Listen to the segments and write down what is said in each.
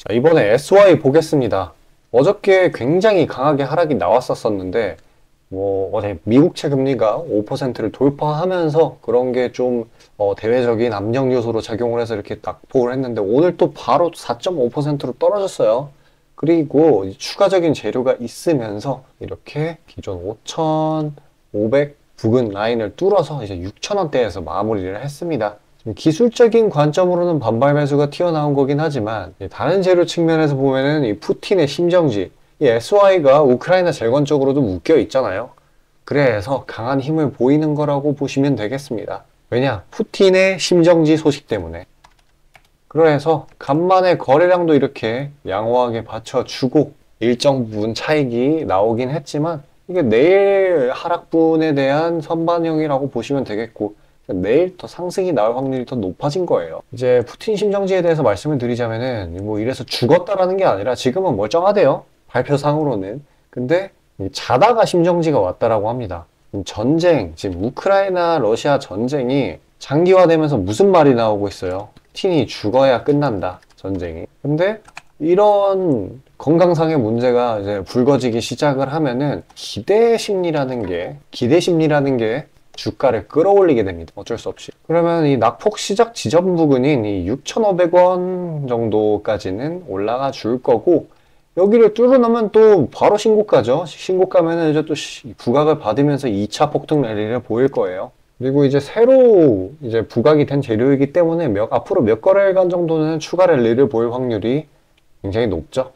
자, 이번에 SY 보겠습니다. 어저께 굉장히 강하게 하락이 나왔었는데 어제 미국채 금리가 5%를 돌파하면서 그런 게 좀 대외적인 압력 요소로 작용을 해서 이렇게 낙폭을 했는데 오늘 또 바로 4.5%로 떨어졌어요. 그리고 추가적인 재료가 있으면서 이렇게 기존 5,500 부근 라인을 뚫어서 이제 6,000원대에서 마무리를 했습니다. 기술적인 관점으로는 반발 매수가 튀어나온 거긴 하지만 다른 재료 측면에서 보면은 이 푸틴의 심정지, 이 SY가 우크라이나 재건 쪽으로도 묶여 있잖아요. 그래서 강한 힘을 보이는 거라고 보시면 되겠습니다. 왜냐? 푸틴의 심정지 소식 때문에. 그래서 간만에 거래량도 이렇게 양호하게 받쳐주고 일정 부분 차익이 나오긴 했지만 이게 내일 하락분에 대한 선반영이라고 보시면 되겠고 내일 더 상승이 나올 확률이 더 높아진 거예요. 이제 푸틴 심정지에 대해서 말씀을 드리자면은 이래서 죽었다라는 게 아니라 지금은 멀쩡하대요. 발표상으로는. 근데 자다가 심정지가 왔다라고 합니다. 전쟁, 지금 우크라이나 러시아 전쟁이 장기화되면서 무슨 말이 나오고 있어요? 푸틴이 죽어야 끝난다, 전쟁이. 근데 이런 건강상의 문제가 이제 불거지기 시작을 하면은 기대 심리라는 게 주가를 끌어올리게 됩니다. 어쩔 수 없이. 그러면 이 낙폭 시작 지점 부근인 이 6,500원 정도까지는 올라가 줄 거고 여기를 뚫어놓으면 또 바로 신고가죠. 신고가면은 이제 또 부각을 받으면서 2차 폭등 랠리를 보일 거예요. 그리고 이제 새로 이제 부각이 된 재료이기 때문에 앞으로 몇 거래일간 정도는 추가 랠리를 보일 확률이 굉장히 높죠.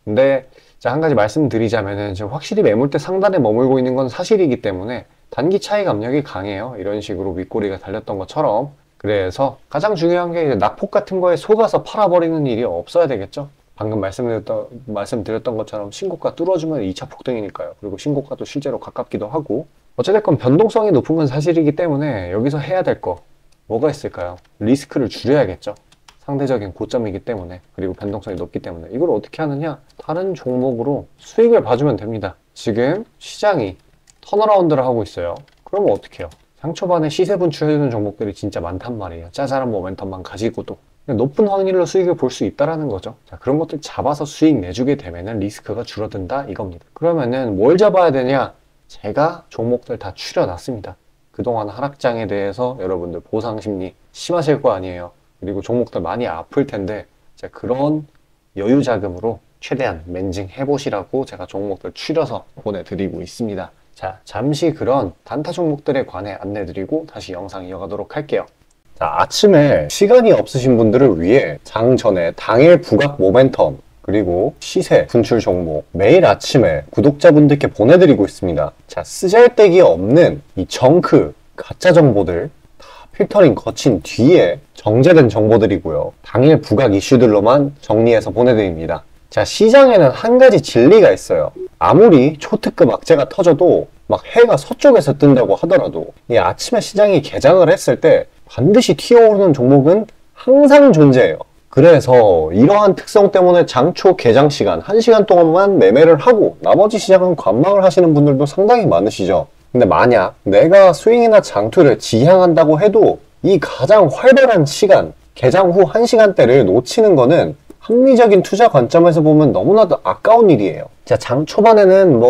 근데 한 가지 말씀드리자면은 지금 확실히 매물대 상단에 머물고 있는 건 사실이기 때문에 단기 차익 압력이 강해요. 이런 식으로 윗꼬리가 달렸던 것처럼. 그래서 가장 중요한 게 이제 낙폭 같은 거에 속아서 팔아버리는 일이 없어야 되겠죠. 방금 말씀드렸던 것처럼 신고가 뚫어주면 2차 폭등이니까요. 그리고 신고가도 실제로 가깝기도 하고. 어찌됐건 변동성이 높은 건 사실이기 때문에 여기서 해야 될 거 뭐가 있을까요? 리스크를 줄여야겠죠. 상대적인 고점이기 때문에, 그리고 변동성이 높기 때문에. 이걸 어떻게 하느냐? 다른 종목으로 수익을 봐주면 됩니다. 지금 시장이 턴어라운드를 하고 있어요. 그러면 어떻게 해요? 상초반에 시세 분출해주는 종목들이 진짜 많단 말이에요. 짜잘한 모멘텀만 가지고도 높은 확률로 수익을 볼 수 있다라는 거죠. 자, 그런 것들 잡아서 수익 내주게 되면은 리스크가 줄어든다 이겁니다. 그러면은 뭘 잡아야 되냐? 제가 종목들 다 추려놨습니다. 그동안 하락장에 대해서 여러분들 보상 심리 심하실 거 아니에요. 그리고 종목들 많이 아플 텐데 그런 여유 자금으로 최대한 맨징 해보시라고 제가 종목들 추려서 보내드리고 있습니다. 자, 잠시 그런 단타 종목들에 관해 안내드리고 다시 영상 이어가도록 할게요. 자, 아침에 시간이 없으신 분들을 위해 장 전에 당일 부각 모멘텀 그리고 시세 분출 종목 매일 아침에 구독자분들께 보내드리고 있습니다. 자, 쓰잘데기 없는 이 정크 가짜 정보들 다 필터링 거친 뒤에 정제된 정보들이고요. 당일 부각 이슈들로만 정리해서 보내드립니다. 자, 시장에는 한 가지 진리가 있어요. 아무리 초특급 악재가 터져도 막 해가 서쪽에서 뜬다고 하더라도 이 아침에 시장이 개장을 했을 때 반드시 튀어오르는 종목은 항상 존재해요. 그래서 이러한 특성 때문에 장초 개장 시간 1시간 동안만 매매를 하고 나머지 시장은 관망을 하시는 분들도 상당히 많으시죠. 근데 만약 내가 스윙이나 장투를 지향한다고 해도 이 가장 활발한 시간, 개장 후 1시간대를 놓치는 거는 합리적인 투자 관점에서 보면 너무나도 아까운 일이에요. 자, 장 초반에는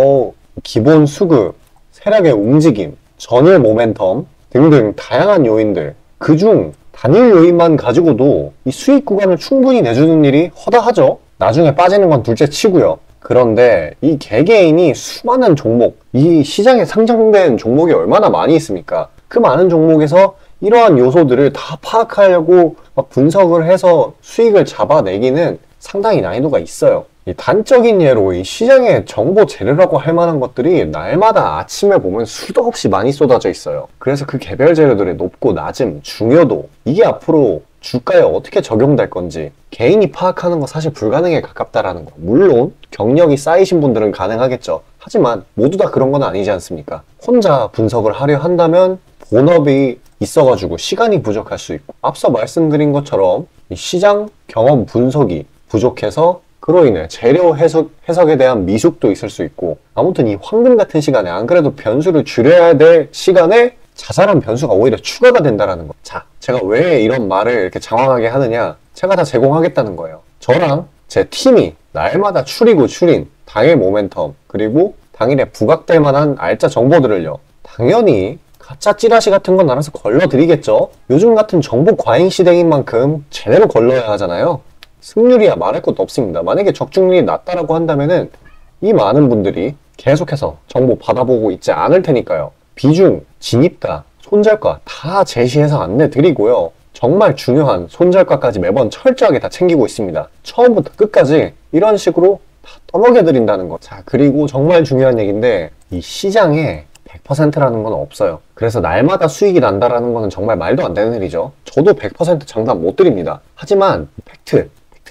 기본 수급, 세력의 움직임, 전일 모멘텀 등등 다양한 요인들, 그중 단일 요인만 가지고도 이 수익 구간을 충분히 내주는 일이 허다하죠. 나중에 빠지는 건 둘째 치고요. 그런데 이 개개인이 수많은 종목, 이 시장에 상장된 종목이 얼마나 많이 있습니까? 그 많은 종목에서 이러한 요소들을 다 파악하려고 막 분석을 해서 수익을 잡아내기는 상당히 난이도가 있어요. 이 단적인 예로 이 시장의 정보 재료라고 할 만한 것들이 날마다 아침에 보면 수도 없이 많이 쏟아져 있어요. 그래서 그 개별 재료들의 높고 낮음, 중요도 이게 앞으로 주가에 어떻게 적용될 건지 개인이 파악하는 거 사실 불가능에 가깝다라는 거. 물론 경력이 쌓이신 분들은 가능하겠죠. 하지만 모두 다 그런 건 아니지 않습니까? 혼자 분석을 하려 한다면 본업이 있어가지고 시간이 부족할 수 있고 앞서 말씀드린 것처럼 이 시장 경험 분석이 부족해서 그로 인해 재료 해석에 대한 미숙도 있을 수 있고 아무튼 이 황금 같은 시간에 안 그래도 변수를 줄여야 될 시간에 자잘한 변수가 오히려 추가가 된다는 거. 자, 제가 왜 이런 말을 이렇게 장황하게 하느냐? 제가 다 제공하겠다는 거예요. 저랑 제 팀이 날마다 추리고 추린 당일 모멘텀 그리고 당일에 부각될 만한 알짜 정보들을요, 당연히 가짜 찌라시 같은 건 알아서 걸러드리겠죠. 요즘 같은 정보 과잉 시대인 만큼 제대로 걸러야 하잖아요. 승률이야 말할 것도 없습니다. 만약에 적중률이 낮다라고 한다면은 이 많은 분들이 계속해서 정보 받아보고 있지 않을 테니까요. 비중, 진입가, 손절가 다 제시해서 안내드리고요. 정말 중요한 손절가까지 매번 철저하게 다 챙기고 있습니다. 처음부터 끝까지 이런 식으로 다 떠먹여드린다는 거. 자, 그리고 정말 중요한 얘기인데 이 시장에 100%라는 건 없어요. 그래서 날마다 수익이 난다라는 거는 정말 말도 안 되는 일이죠. 저도 100% 장담 못 드립니다. 하지만 팩트를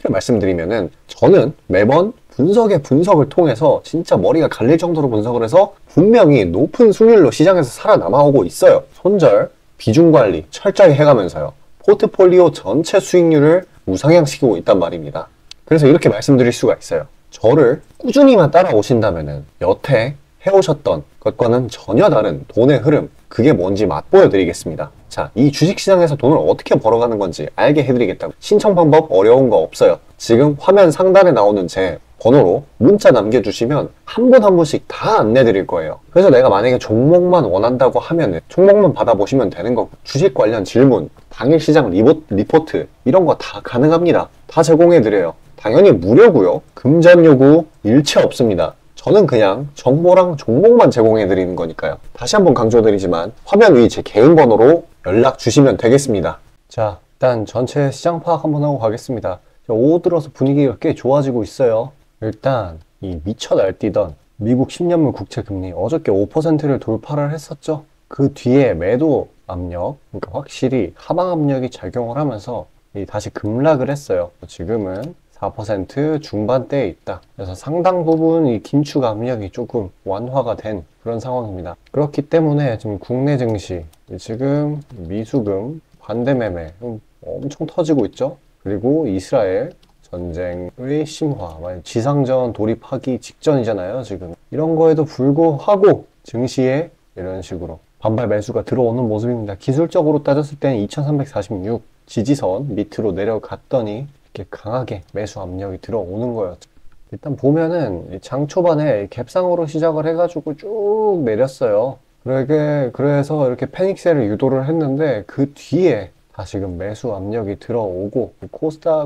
말씀드리면은 저는 매번 분석의 분석을 통해서 진짜 머리가 갈릴 정도로 분석을 해서 분명히 높은 수익률로 시장에서 살아남아오고 있어요. 손절, 비중 관리 철저히 해가면서요. 포트폴리오 전체 수익률을 우상향시키고 있단 말입니다. 그래서 이렇게 말씀드릴 수가 있어요. 저를 꾸준히만 따라오신다면은 여태 해오셨던 것과는 전혀 다른 돈의 흐름, 그게 뭔지 맛보여 드리겠습니다. 자, 이 주식시장에서 돈을 어떻게 벌어가는 건지 알게 해드리겠다고. 신청 방법 어려운 거 없어요. 지금 화면 상단에 나오는 제 번호로 문자 남겨주시면 한 분 한 분씩 다 안내드릴 거예요. 그래서 내가 만약에 종목만 원한다고 하면 종목만 받아보시면 되는 거고, 주식 관련 질문, 당일 시장 리포트 이런 거 다 가능합니다. 다 제공해드려요. 당연히 무료고요. 금전 요구 일체 없습니다. 저는 그냥 정보랑 종목만 제공해드리는 거니까요. 다시 한번 강조드리지만 화면 위 제 개인 번호로 연락 주시면 되겠습니다. 자, 일단 전체 시장 파악 한번 하고 가겠습니다. 오후 들어서 분위기가 꽤 좋아지고 있어요. 일단 이 미쳐 날뛰던 미국 10년물 국채 금리 어저께 5%를 돌파를 했었죠. 그 뒤에 매도 압력, 그러니까 확실히 하방 압력이 작용을 하면서 다시 급락을 했어요. 지금은 4% 중반대에 있다. 그래서 상당 부분 이 긴축 압력이 조금 완화가 된 그런 상황입니다. 그렇기 때문에 지금 국내 증시, 지금 미수금, 반대 매매 엄청 터지고 있죠. 그리고 이스라엘 전쟁의 심화, 지상전 돌입하기 직전이잖아요, 지금. 이런 거에도 불구하고 증시에 이런 식으로 반발 매수가 들어오는 모습입니다. 기술적으로 따졌을 때는 2346 지지선 밑으로 내려갔더니 이렇게 강하게 매수 압력이 들어오는 거였죠. 일단 보면은 장 초반에 갭상으로 시작을 해가지고 쭉 내렸어요. 그래서 이렇게 패닉셀을 유도를 했는데 그 뒤에 다시금 매수 압력이 들어오고,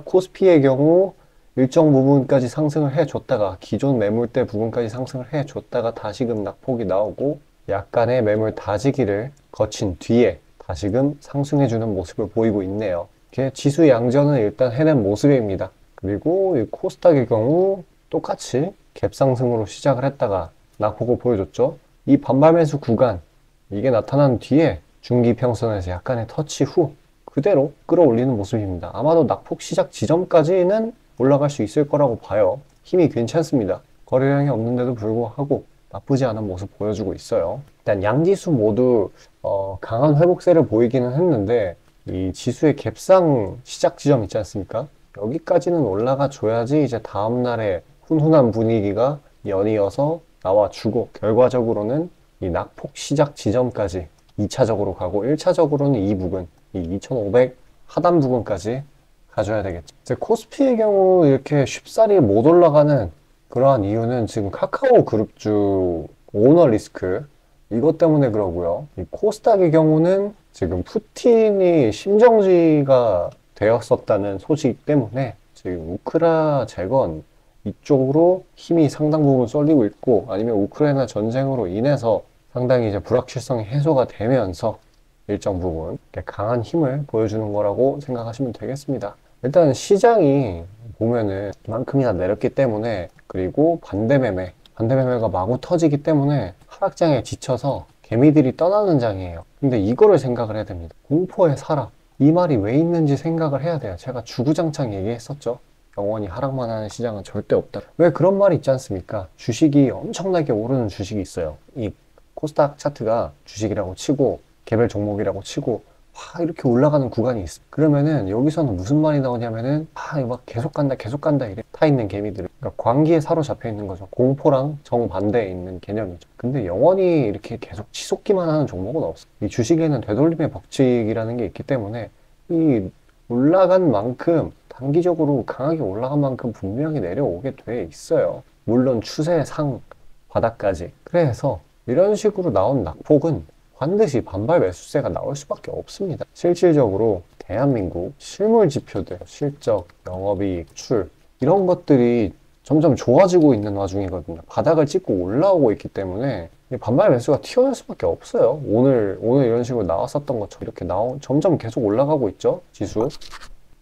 코스피의 경우 일정 부분까지 상승을 해줬다가 기존 매물대 부분까지 상승을 해줬다가 다시금 낙폭이 나오고 약간의 매물 다지기를 거친 뒤에 다시금 상승해주는 모습을 보이고 있네요. 이렇게 지수 양전은 일단 해낸 모습입니다. 그리고 이 코스닥의 경우 똑같이 갭 상승으로 시작을 했다가 낙폭을 보여줬죠. 이 반발 매수 구간, 이게 나타난 뒤에 중기평선에서 약간의 터치 후 그대로 끌어올리는 모습입니다. 아마도 낙폭 시작 지점까지는 올라갈 수 있을 거라고 봐요. 힘이 괜찮습니다. 거래량이 없는데도 불구하고 나쁘지 않은 모습 보여주고 있어요. 일단 양지수 모두 강한 회복세를 보이기는 했는데 이 지수의 갭상 시작 지점 있지 않습니까? 여기까지는 올라가 줘야지 이제 다음날에 훈훈한 분위기가 연이어서 나와주고, 결과적으로는 이 낙폭 시작 지점까지 2차적으로 가고 1차적으로는 이 부분, 이 2500 하단 부분까지 가져야 되겠죠. 이제 코스피의 경우 이렇게 쉽사리 못 올라가는 그러한 이유는 지금 카카오 그룹주 오너 리스크, 이것 때문에 그러고요. 이 코스닥의 경우는 지금 푸틴이 심정지가 되었었다는 소식 때문에 지금 우크라 재건 이쪽으로 힘이 상당 부분 쏠리고 있고, 아니면 우크라이나 전쟁으로 인해서 상당히 이제 불확실성이 해소가 되면서 일정 부분 강한 힘을 보여주는 거라고 생각하시면 되겠습니다. 일단 시장이 보면은 이만큼이나 내렸기 때문에, 그리고 반대매매가 마구 터지기 때문에 하락장에 지쳐서 개미들이 떠나는 장이에요. 근데 이거를 생각을 해야 됩니다. 공포의 사람, 이 말이 왜 있는지 생각을 해야 돼요. 제가 주구장창 얘기했었죠. 영원히 하락만 하는 시장은 절대 없다. 왜 그런 말이 있지 않습니까? 주식이 엄청나게 오르는 주식이 있어요. 이 코스닥 차트가 주식이라고 치고 개별 종목이라고 치고 이렇게 올라가는 구간이 있어. 그러면은 여기서는 무슨 말이 나오냐면은 이거 막 계속 간다 이래 타 있는 개미들, 그러니까 광기에 사로잡혀 있는 거죠. 공포랑 정반대에 있는 개념이죠. 근데 영원히 이렇게 계속 치솟기만 하는 종목은 없어. 이 주식에는 되돌림의 법칙이라는 게 있기 때문에 이 올라간 만큼 단기적으로 강하게 올라간 만큼 분명히 내려오게 돼 있어요. 물론 추세 상 바닥까지. 그래서 이런 식으로 나온 낙폭은 반드시 반발 매수세가 나올 수밖에 없습니다. 실질적으로 대한민국 실물 지표들, 실적, 영업이익, 출 이런 것들이 점점 좋아지고 있는 와중이거든요. 바닥을 찍고 올라오고 있기 때문에 반발 매수가 튀어나올 수밖에 없어요. 오늘 이런 식으로 나왔었던 것처럼 이렇게 점점 계속 올라가고 있죠, 지수.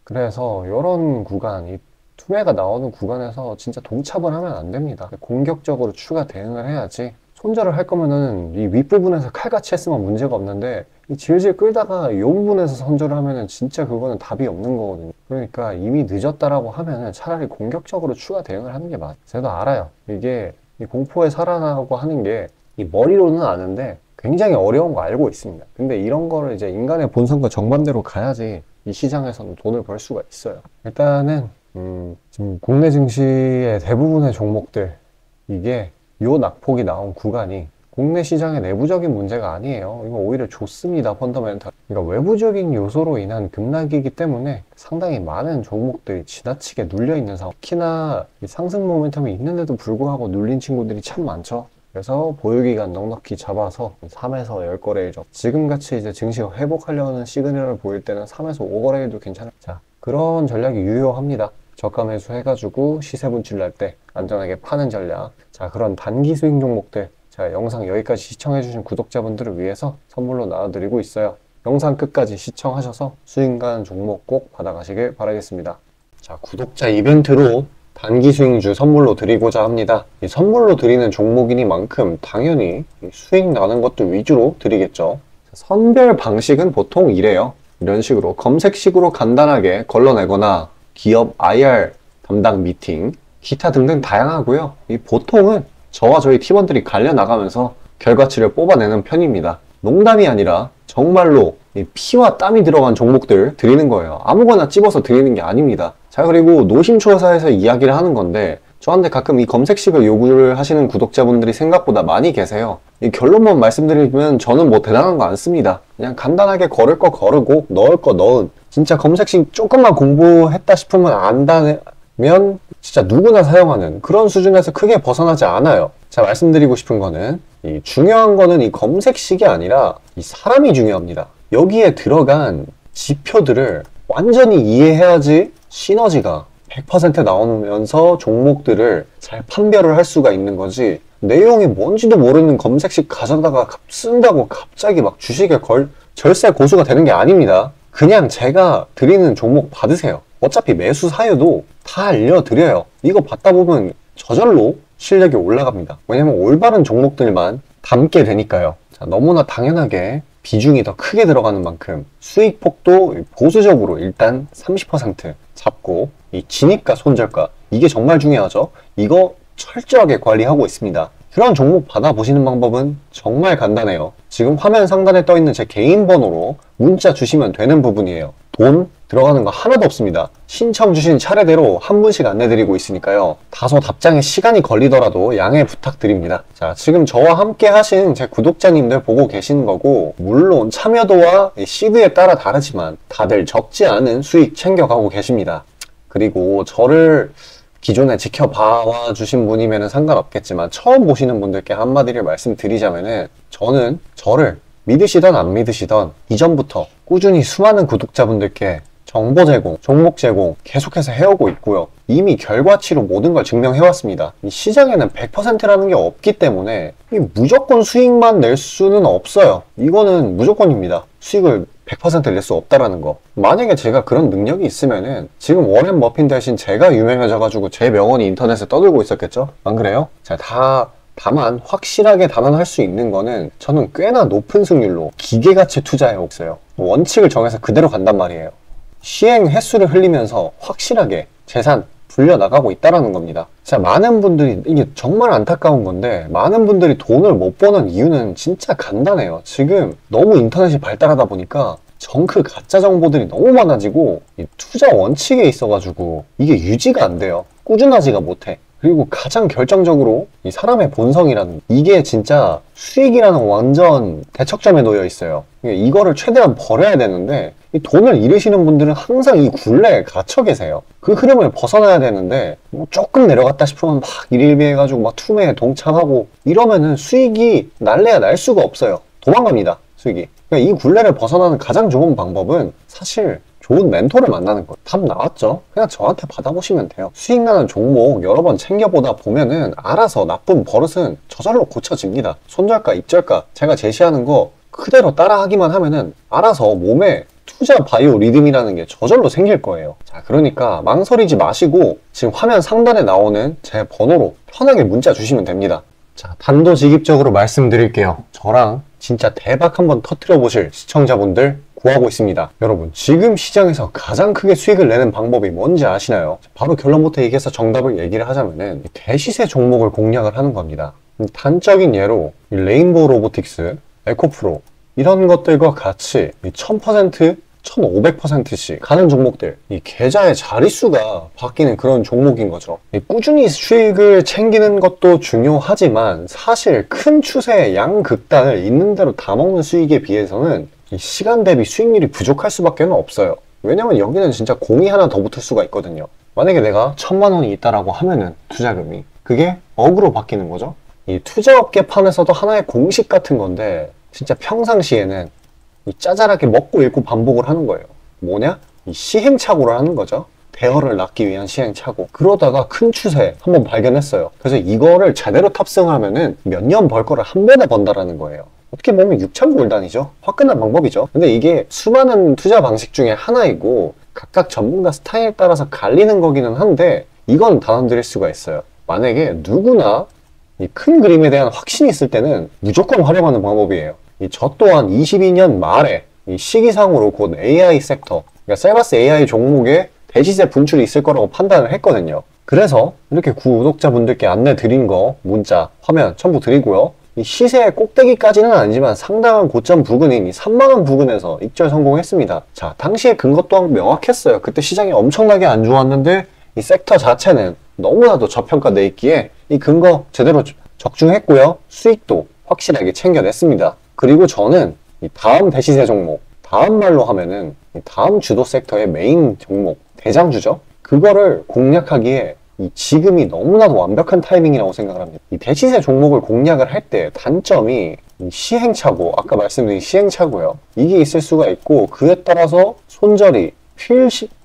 그래서 이런 구간, 이 투매가 나오는 구간에서 진짜 동참을 하면 안 됩니다. 공격적으로 추가 대응을 해야지. 손절을 할 거면은 이 윗부분에서 칼같이 했으면 문제가 없는데 이 질질 끌다가 이 부분에서 손절을 하면은 진짜 그거는 답이 없는 거거든요. 그러니까 이미 늦었다라고 하면은 차라리 공격적으로 추가 대응을 하는 게 맞아요. 저도 알아요. 이게 이 공포에 살아나고 하는 게 이 머리로는 아는데 굉장히 어려운 거 알고 있습니다. 근데 이런 거를 이제 인간의 본성과 정반대로 가야지 이 시장에서는 돈을 벌 수가 있어요. 일단은 지금 국내 증시의 대부분의 종목들 이게 요 낙폭이 나온 구간이 국내 시장의 내부적인 문제가 아니에요. 이거 오히려 좋습니다. 펀더멘탈. 그러니까 외부적인 요소로 인한 급락이기 때문에 상당히 많은 종목들이 지나치게 눌려있는 상황. 특히나 상승 모멘텀이 있는데도 불구하고 눌린 친구들이 참 많죠. 그래서 보유기간 넉넉히 잡아서 3에서 10거래일 정도. 지금같이 이제 증시가 회복하려는 시그널을 보일 때는 3에서 5거래일도 괜찮아요. 자, 그런 전략이 유효합니다. 저가 매수 해가지고 시세 분출날 때 안전하게 파는 전략. 자, 그런 단기 수익 종목들. 자, 영상 여기까지 시청해주신 구독자분들을 위해서 선물로 나눠드리고 있어요. 영상 끝까지 시청하셔서 수익 가는 종목 꼭 받아가시길 바라겠습니다. 자, 구독자 이벤트로 단기 수익주 선물로 드리고자 합니다. 이 선물로 드리는 종목이니만큼 당연히 수익 나는 것들 위주로 드리겠죠. 선별 방식은 보통 이래요. 이런 식으로 검색식으로 간단하게 걸러내거나 기업 IR 담당 미팅, 기타 등등 다양하고요. 이 보통은 저와 저희 팀원들이 갈려나가면서 결과치를 뽑아내는 편입니다. 농담이 아니라 정말로 이 피와 땀이 들어간 종목들 드리는 거예요. 아무거나 찝어서 드리는 게 아닙니다. 자, 그리고 노심초사에서 이야기를 하는 건데 저한테 가끔 이 검색식을 요구를 하시는 구독자분들이 생각보다 많이 계세요. 이 결론만 말씀드리면 저는 뭐 대단한 거 안 씁니다. 그냥 간단하게 걸을 거 거르고 넣을 거 넣은, 진짜 검색식 조금만 공부했다 싶으면 안다면 진짜 누구나 사용하는 그런 수준에서 크게 벗어나지 않아요. 자, 말씀드리고 싶은 거는 이 중요한 거는 이 검색식이 아니라 이 사람이 중요합니다. 여기에 들어간 지표들을 완전히 이해해야지 시너지가 100% 나오면서 종목들을 잘 판별을 할 수가 있는 거지, 내용이 뭔지도 모르는 검색식 가져다가 쓴다고 갑자기 막 주식에 절세 고수가 되는 게 아닙니다. 그냥 제가 드리는 종목 받으세요. 어차피 매수 사유도 다 알려드려요. 이거 받다 보면 저절로 실력이 올라갑니다. 왜냐면 올바른 종목들만 담게 되니까요. 자, 너무나 당연하게 비중이 더 크게 들어가는 만큼 수익폭도 보수적으로 일단 30% 잡고, 이 진입가 손절가 이게 정말 중요하죠. 이거 철저하게 관리하고 있습니다. 그런 종목 받아보시는 방법은 정말 간단해요. 지금 화면 상단에 떠있는 제 개인 번호로 문자 주시면 되는 부분이에요. 돈 들어가는 거 하나도 없습니다. 신청 주신 차례대로 한 분씩 안내드리고 있으니까요. 다소 답장에 시간이 걸리더라도 양해 부탁드립니다. 자, 지금 저와 함께 하신 제 구독자님들 보고 계시는 거고, 물론 참여도와 시드에 따라 다르지만 다들 적지 않은 수익 챙겨가고 계십니다. 그리고 저를 기존에 지켜봐 주신 분이면 상관없겠지만 처음 보시는 분들께 한마디를 말씀드리자면은, 저는 저를 믿으시던 안 믿으시던 이전부터 꾸준히 수많은 구독자분들께 정보 제공, 종목 제공 계속해서 해오고 있고요. 이미 결과치로 모든 걸 증명해왔습니다. 이 시장에는 100%라는 게 없기 때문에 무조건 수익만 낼 수는 없어요. 이거는 무조건입니다. 수익을 100% 낼 수 없다라는 거. 만약에 제가 그런 능력이 있으면은 지금 워렌 버핏 대신 제가 유명해져가지고 제 명언이 인터넷에 떠들고 있었겠죠? 안 그래요? 자, 다만 확실하게 단언할 수 있는 거는 저는 꽤나 높은 승률로 기계같이 투자해 있어요. 원칙을 정해서 그대로 간단 말이에요. 시행 횟수를 흘리면서 확실하게 재산 불려나가고 있다는 겁니다. 자, 많은 분들이, 이게 정말 안타까운 건데, 많은 분들이 돈을 못 버는 이유는 진짜 간단해요. 지금 너무 인터넷이 발달하다 보니까 정크 가짜 정보들이 너무 많아지고 이 투자 원칙에 있어가지고 이게 유지가 안 돼요. 꾸준하지가 못해. 그리고 가장 결정적으로 이 사람의 본성이라는 이게 진짜 수익이라는 완전 대척점에 놓여 있어요. 이거를 최대한 버려야 되는데 이 돈을 잃으시는 분들은 항상 이 굴레에 갇혀 계세요. 그 흐름을 벗어나야 되는데 뭐 조금 내려갔다 싶으면 막 일일비해가지고 막 투매에 동참하고 이러면은 수익이 날래야 날 수가 없어요. 도망갑니다, 수익이. 그러니까 이 굴레를 벗어나는 가장 좋은 방법은 사실 좋은 멘토를 만나는 거예요. 답 나왔죠? 그냥 저한테 받아보시면 돼요. 수익 나는 종목 여러 번 챙겨보다 보면은 알아서 나쁜 버릇은 저절로 고쳐집니다. 손절가, 입절가 제가 제시하는 거 그대로 따라하기만 하면은 알아서 몸에 투자 바이오 리듬이라는 게 저절로 생길 거예요. 자, 그러니까 망설이지 마시고 지금 화면 상단에 나오는 제 번호로 편하게 문자 주시면 됩니다. 자, 단도직입적으로 말씀드릴게요. 저랑 진짜 대박 한번 터뜨려 보실 시청자분들 구하고 있습니다. 여러분, 지금 시장에서 가장 크게 수익을 내는 방법이 뭔지 아시나요? 바로 결론부터 얘기해서 정답을 얘기를 하자면은 대시세 종목을 공략을 하는 겁니다. 단적인 예로 레인보우 로보틱스, 에코프로 이런 것들과 같이 1000%, 1500%씩 가는 종목들, 이 계좌의 자릿수가 바뀌는 그런 종목인 거죠. 꾸준히 수익을 챙기는 것도 중요하지만 사실 큰 추세의 양극단을 있는 대로 다 먹는 수익에 비해서는 이 시간 대비 수익률이 부족할 수밖에 없어요. 왜냐면 여기는 진짜 공이 하나 더 붙을 수가 있거든요. 만약에 내가 1000만 원이 있다라고 하면은 투자금이 그게 억으로 바뀌는 거죠. 이 투자업계판에서도 하나의 공식 같은 건데 진짜 평상시에는 이 짜잘하게 먹고 읽고 반복을 하는 거예요. 뭐냐? 이 시행착오를 하는 거죠. 대어를 낳기 위한 시행착오. 그러다가 큰 추세 한번 발견했어요. 그래서 이거를 제대로 탑승하면은 몇 년 벌 거를 한 번에 번다라는 거예요. 어떻게 보면 6,000골단이죠. 화끈한 방법이죠. 근데 이게 수많은 투자 방식 중에 하나이고 각각 전문가 스타일에 따라서 갈리는 거기는 한데 이건 단언드릴 수가 있어요. 만약에 누구나 이 큰 그림에 대한 확신이 있을 때는 무조건 활용하는 방법이에요. 저 또한 22년 말에 이 시기상으로 곧 AI 섹터, 그러니까 셀바스 AI 종목에 대시세 분출이 있을 거라고 판단을 했거든요. 그래서 이렇게 구독자분들께 안내 드린 거 문자, 화면 첨부 드리고요. 이 시세의 꼭대기까지는 아니지만 상당한 고점 부근인 이 3만원 부근에서 입절 성공했습니다. 자, 당시에 근거 또한 명확했어요. 그때 시장이 엄청나게 안 좋았는데 이 섹터 자체는 너무나도 저평가돼 있기에 이 근거 제대로 적중했고요. 수익도 확실하게 챙겨냈습니다. 그리고 저는 이 다음 대시세 종목, 다음 말로 하면은 이 다음 주도 섹터의 메인 종목, 대장주죠. 그거를 공략하기에 이 지금이 너무나도 완벽한 타이밍이라고 생각을 합니다. 이 대시세 종목을 공략을 할 때 단점이 이 시행착오, 아까 말씀드린 시행착오요. 이게 있을 수가 있고 그에 따라서 손절이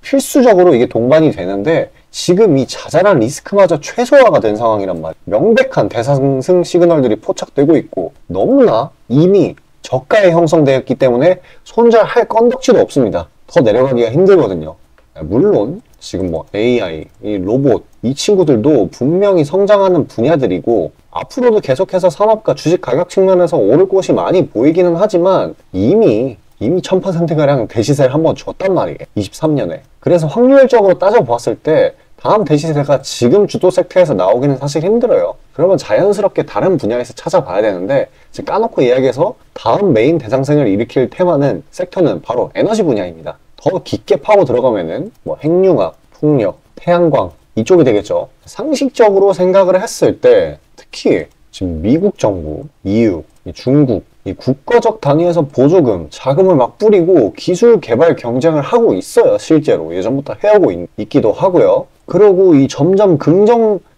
필수적으로 이게 동반이 되는데 지금 이 자잘한 리스크마저 최소화가 된 상황이란 말이에요. 명백한 대상승 시그널들이 포착되고 있고 너무나 이미 저가에 형성되었기 때문에 손절할 건덕지도 없습니다. 더 내려가기가 힘들거든요. 물론 지금 뭐 AI, 이 로봇 이 친구들도 분명히 성장하는 분야들이고 앞으로도 계속해서 산업과 주식 가격 측면에서 오를 곳이 많이 보이기는 하지만 이미 1000%가량 대시세를 한번 줬단 말이에요. 23년에. 그래서 확률적으로 따져보았을 때 다음 대시세가 지금 주도 섹터에서 나오기는 사실 힘들어요. 그러면 자연스럽게 다른 분야에서 찾아봐야 되는데 지금 까놓고 이야기해서 다음 메인 대상승을 일으킬 테마는 섹터는 바로 에너지 분야입니다. 더 깊게 파고 들어가면은 뭐 핵융합, 풍력, 태양광 이쪽이 되겠죠. 상식적으로 생각을 했을 때 특히 지금 미국 정부, EU, 중국 이 국가적 단위에서 보조금, 자금을 막 뿌리고 기술 개발 경쟁을 하고 있어요. 실제로 예전부터 해오고 있기도 하고요. 그리고 이 점점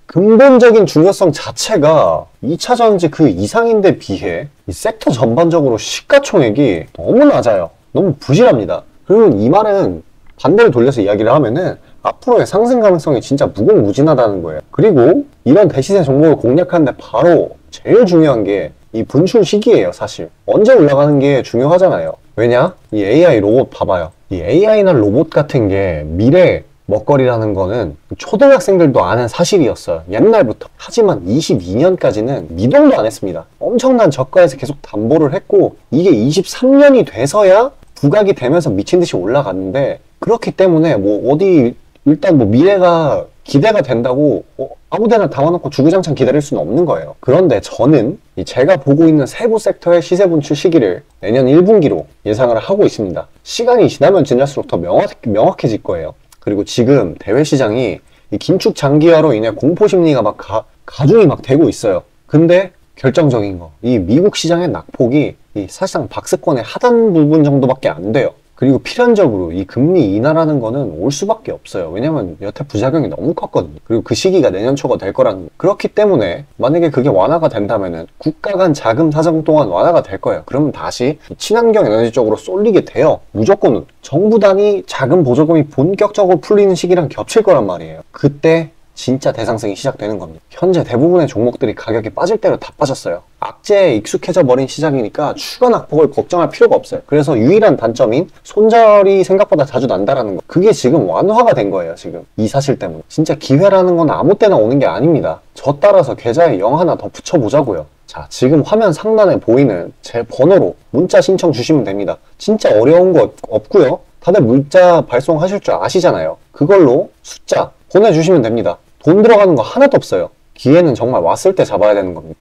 근본적인 중요성 자체가 2차 전지 그 이상인데 비해 이 섹터 전반적으로 시가총액이 너무 낮아요. 너무 부실합니다. 그러면 이 말은 반대로 돌려서 이야기를 하면은 앞으로의 상승 가능성이 진짜 무궁무진하다는 거예요. 그리고 이런 대시세 종목을 공략하는데 바로 제일 중요한 게 이 분출 시기예요. 사실 언제 올라가는 게 중요하잖아요. 왜냐? 이 AI 로봇 봐봐요. 이 AI나 로봇 같은 게 미래 먹거리라는 거는 초등학생들도 아는 사실이었어요. 옛날부터. 하지만 22년까지는 미동도 안 했습니다. 엄청난 저가에서 계속 담보를 했고 이게 23년이 돼서야 부각이 되면서 미친 듯이 올라갔는데 그렇기 때문에 뭐 어디 일단 뭐 미래가 기대가 된다고 아무데나 담아놓고 주구장창 기다릴 수는 없는 거예요. 그런데 저는 제가 보고 있는 세부 섹터의 시세 분출 시기를 내년 1분기로 예상을 하고 있습니다. 시간이 지나면 지날수록 더 명확해질 거예요. 그리고 지금 대외 시장이 이 긴축 장기화로 인해 공포 심리가 막 가중이 막 되고 있어요. 근데 결정적인 거, 이 미국 시장의 낙폭이 이 사실상 박스권의 하단 부분 정도밖에 안 돼요. 그리고 필연적으로 이 금리 인하라는 거는 올 수밖에 없어요. 왜냐면 여태 부작용이 너무 컸거든요. 그리고 그 시기가 내년 초가 될 거라는 거. 그렇기 때문에 만약에 그게 완화가 된다면은 국가 간 자금 사정 또한 완화가 될 거예요. 그러면 다시 친환경 에너지 쪽으로 쏠리게 돼요. 무조건 정부 단위 자금 보조금이 본격적으로 풀리는 시기랑 겹칠 거란 말이에요. 그때 진짜 대상승이 시작되는 겁니다. 현재 대부분의 종목들이 가격이 빠질 대로 다 빠졌어요. 악재에 익숙해져 버린 시장이니까 추가 낙폭을 걱정할 필요가 없어요. 그래서 유일한 단점인 손절이 생각보다 자주 난다라는 거, 그게 지금 완화가 된 거예요. 지금 이 사실 때문에. 진짜 기회라는 건 아무 때나 오는 게 아닙니다. 저 따라서 계좌에 0 하나 더 붙여보자고요. 자, 지금 화면 상단에 보이는 제 번호로 문자 신청 주시면 됩니다. 진짜 어려운 거 없고요. 다들 문자 발송하실 줄 아시잖아요. 그걸로 숫자 보내주시면 됩니다. 돈 들어가는 거 하나도 없어요. 기회는 정말 왔을 때 잡아야 되는 겁니다.